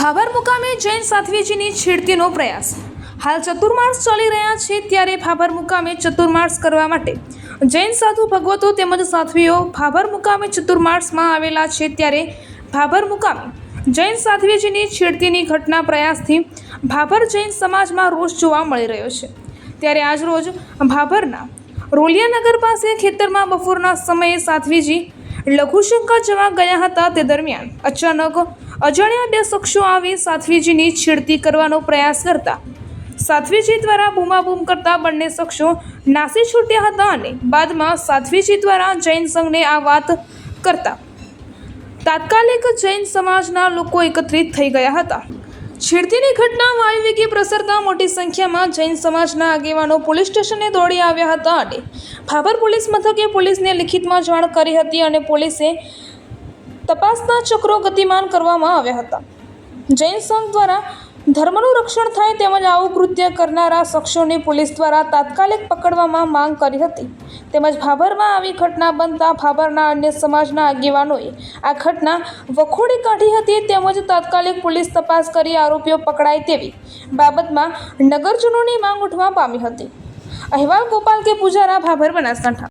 ભાભર મુકામે જૈન સાધ્વીજીની છેડતીનો પ્રયાસ. હાલ ચતુર્માસ ચાલી રહ્યા છે ત્યારે ભાભર મુકામે ચતુર્માસ કરવા માટે જૈન સાધુ ભગવતો તેમજ સાધ્વીઓ ભાભર મુકામે ચતુર્માસમાં આવેલા છે ત્યારે ભાભર મુકામે જૈન સાધ્વીજીની છેડતીની ઘટના પ્રયાસથી ભાભર જૈન સમાજમાં રોષ જોવા મળી રહ્યો છે. ત્યારે આજરોજ ભાભરના રોલિયાનગર પાસે ખેતરમાં બપોરના સમયે સાધ્વીજી લઘુશંકા જવા ગયા હતા. તે દરમિયાન અચાનક અજાણ્યા બે શખ્સો આવી સાધ્વીજીની છેડતી કરવાનો પ્રયાસ કરતા સાધ્વીજી દ્વારા બૂમાબૂમ કરતા બંને શખ્સો નાસી છૂટ્યા હતા અને બાદમાં સાધ્વીજી દ્વારા જૈન સંઘને આ વાત કરતા તાત્કાલિક જૈન સમાજના લોકો એકત્રિત થઈ ગયા હતા. છેડતીની ઘટના વાયુવેગે પ્રસરતા મોટી સંખ્યામાં જૈન સમાજના આગેવાનો પોલીસ સ્ટેશને દોડી આવ્યા હતા અને ભાભર પોલીસ મથકે પોલીસને લિખિતમાં જાણ કરી હતી અને પોલીસે તપાસના ચક્રો ગતિમાન કરવામાં આવ્યા હતા. જૈન સંઘ દ્વારા ધર્મનું રક્ષણ થાય તેમજ આવું કૃત્ય કરનારા શખ્સોની પોલીસ દ્વારા તાત્કાલિક પકડવામાં માંગ કરી હતી. તેમજ ભાભરમાં આવી ઘટના બનતા ભાભરના અન્ય સમાજના આગેવાનોએ આ ઘટના વખોડી કાઢી હતી તેમજ તાત્કાલિક પોલીસ તપાસ કરી આરોપીઓ પકડાય તેવી બાબતમાં નગરજનોની માંગ ઉઠવા પામી હતી. અહેવાલ ગોપાલ કે પૂજારા, ભાભર, બનાસકાંઠા.